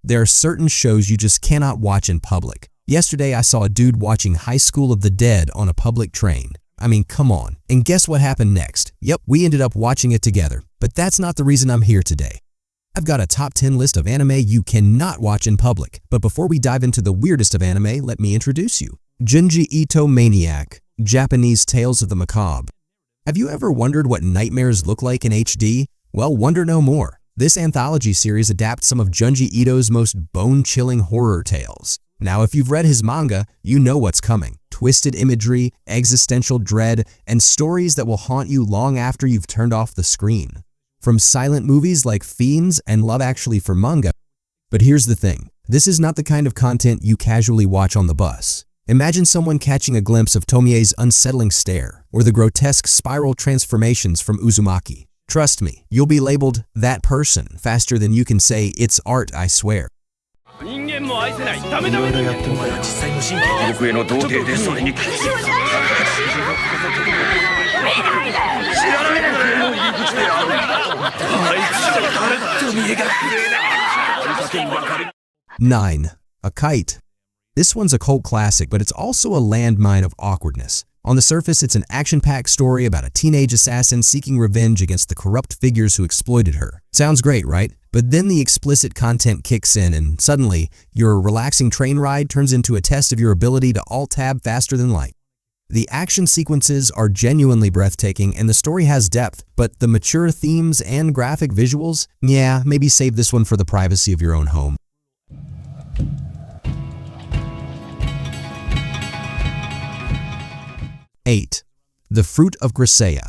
There are certain shows you just cannot watch in public. Yesterday, I saw a dude watching High School of the Dead on a public train. I mean, come on. And guess what happened next? Yep, we ended up watching it together. But that's not the reason I'm here today. I've got a top 10 list of anime you cannot watch in public. But before we dive into the weirdest of anime, let me introduce you. Junji Ito Maniac, Japanese Tales of the Macabre. Have you ever wondered what nightmares look like in HD? Well, wonder no more. This anthology series adapts some of Junji Ito's most bone-chilling horror tales. Now, if you've read his manga, you know what's coming. Twisted imagery, existential dread, and stories that will haunt you long after you've turned off the screen. From silent movies like Fiends and Love Actually for manga. But here's the thing. This is not the kind of content you casually watch on the bus. Imagine someone catching a glimpse of Tomie's unsettling stare, or the grotesque spiral transformations from Uzumaki. Trust me, you'll be labeled that person faster than you can say it's art, I swear. 9. A Kite. This one's a cult classic, but it's also a landmine of awkwardness. On the surface, it's an action-packed story about a teenage assassin seeking revenge against the corrupt figures who exploited her. Sounds great, right? But then the explicit content kicks in and suddenly, your relaxing train ride turns into a test of your ability to alt-tab faster than light. The action sequences are genuinely breathtaking and the story has depth, but the mature themes and graphic visuals? Yeah, maybe save this one for the privacy of your own home. 8. The Fruit of Graa.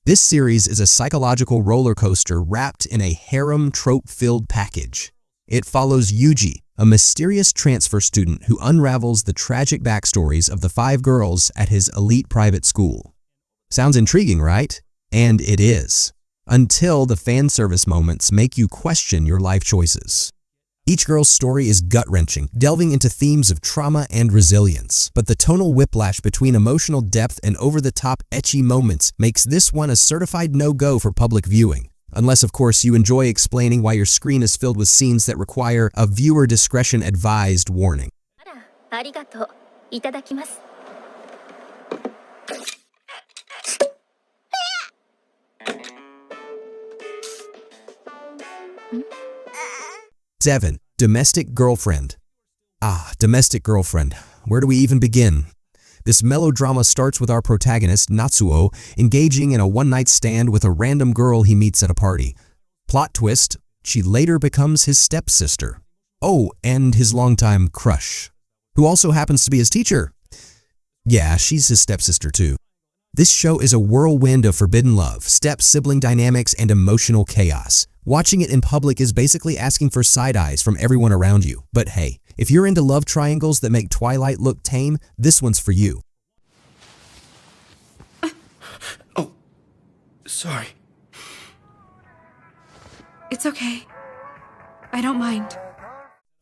This series is a psychological roller coaster wrapped in a harem trope-filled package. It follows Yuji, a mysterious transfer student who unravels the tragic backstories of the 5 girls at his elite private school. Sounds intriguing, right? And it is. Until the fan service moments make you question your life choices. Each girl's story is gut-wrenching, delving into themes of trauma and resilience. But the tonal whiplash between emotional depth and over-the-top ecchi moments makes this one a certified no-go for public viewing. Unless, of course, you enjoy explaining why your screen is filled with scenes that require a viewer discretion advised warning. 7. Domestic Girlfriend. Domestic Girlfriend. Where do we even begin? This melodrama starts with our protagonist, Natsuo, engaging in a one-night stand with a random girl he meets at a party. Plot twist, she later becomes his stepsister. Oh, and his longtime crush, who also happens to be his teacher. Yeah, she's his stepsister too. This show is a whirlwind of forbidden love, step-sibling dynamics, and emotional chaos. Watching it in public is basically asking for side eyes from everyone around you. But hey, if you're into love triangles that make Twilight look tame, this one's for you. Oh, sorry. It's okay. I don't mind.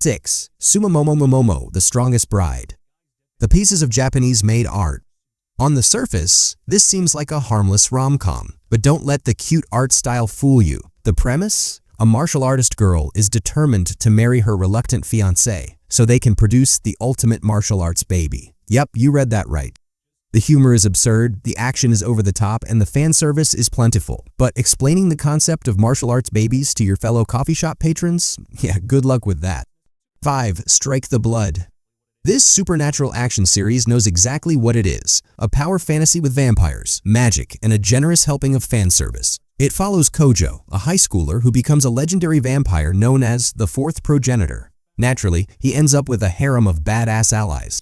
6. Sumo Momo, the Strongest Bride. The pieces of Japanese-made art. On the surface, this seems like a harmless rom-com, but don't let the cute art style fool you. The premise? A martial artist girl is determined to marry her reluctant fiancé so they can produce the ultimate martial arts baby. Yep, you read that right. The humor is absurd, the action is over the top, and the fan service is plentiful. But explaining the concept of martial arts babies to your fellow coffee shop patrons? Yeah, good luck with that. 5. Strike the Blood. This supernatural action series knows exactly what it is. A power fantasy with vampires, magic, and a generous helping of fan service. It follows Kojo, a high schooler who becomes a legendary vampire known as the 4th Progenitor. Naturally, he ends up with a harem of badass allies.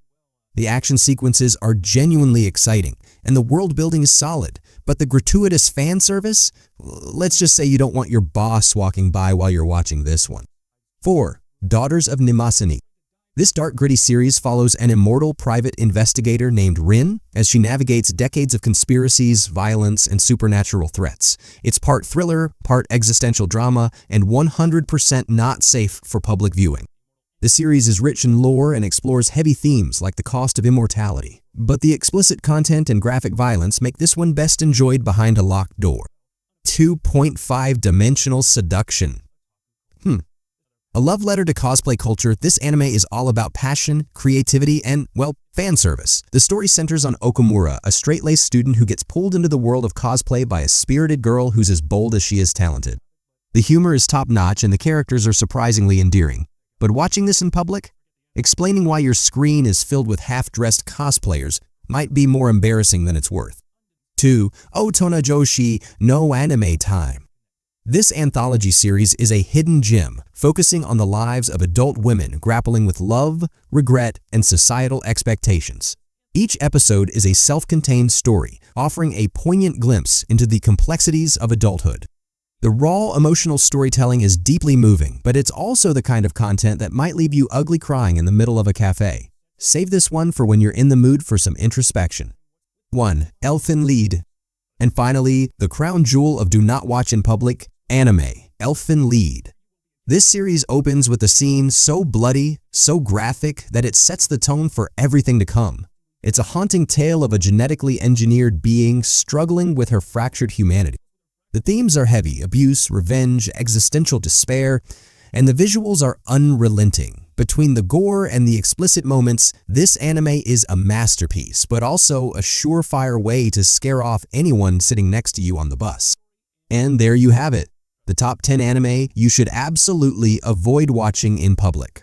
The action sequences are genuinely exciting, and the world building is solid, but the gratuitous fan service? Let's just say you don't want your boss walking by while you're watching this one. 4. Daughters of Nimasini. This dark, gritty series follows an immortal private investigator named Rin as she navigates decades of conspiracies, violence, and supernatural threats. It's part thriller, part existential drama, and 100% not safe for public viewing. The series is rich in lore and explores heavy themes like the cost of immortality, but the explicit content and graphic violence make this one best enjoyed behind a locked door. 2.5 Dimensional Seduction. A love letter to cosplay culture, this anime is all about passion, creativity, and, well, fan service. The story centers on Okamura, a straight-laced student who gets pulled into the world of cosplay by a spirited girl who's as bold as she is talented. The humor is top-notch and the characters are surprisingly endearing. But watching this in public? Explaining why your screen is filled with half-dressed cosplayers might be more embarrassing than it's worth. 2. Tona Joi no Anime Time. This anthology series is a hidden gem, focusing on the lives of adult women grappling with love, regret, and societal expectations. Each episode is a self-contained story, offering a poignant glimpse into the complexities of adulthood. The raw, emotional storytelling is deeply moving, but it's also the kind of content that might leave you ugly crying in the middle of a cafe. Save this one for when you're in the mood for some introspection. 1. Elfin Lead. And finally, the crown jewel of do not watch in public, anime, Elfin Lead. This series opens with a scene so bloody, so graphic, that it sets the tone for everything to come. It's a haunting tale of a genetically engineered being struggling with her fractured humanity. The themes are heavy: abuse, revenge, existential despair, and the visuals are unrelenting. Between the gore and the explicit moments, this anime is a masterpiece, but also a surefire way to scare off anyone sitting next to you on the bus. And there you have it, the top 10 anime you should absolutely avoid watching in public.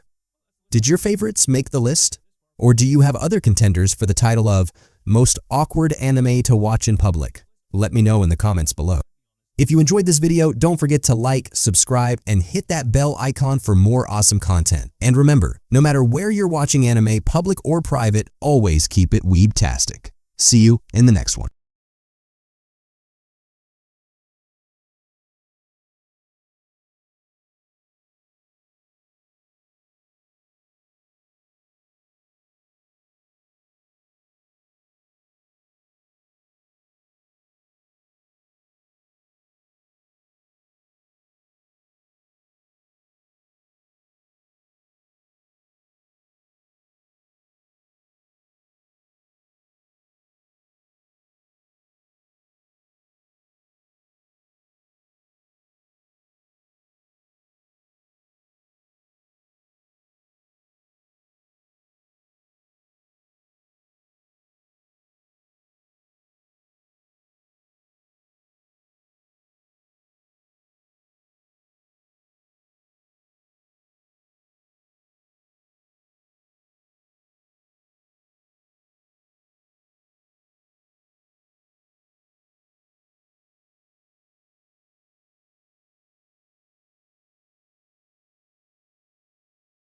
Did your favorites make the list? Or do you have other contenders for the title of Most Awkward Anime to Watch in Public? Let me know in the comments below. If you enjoyed this video, don't forget to like, subscribe, and hit that bell icon for more awesome content. And remember, no matter where you're watching anime, public or private, always keep it weebtastic. See you in the next one.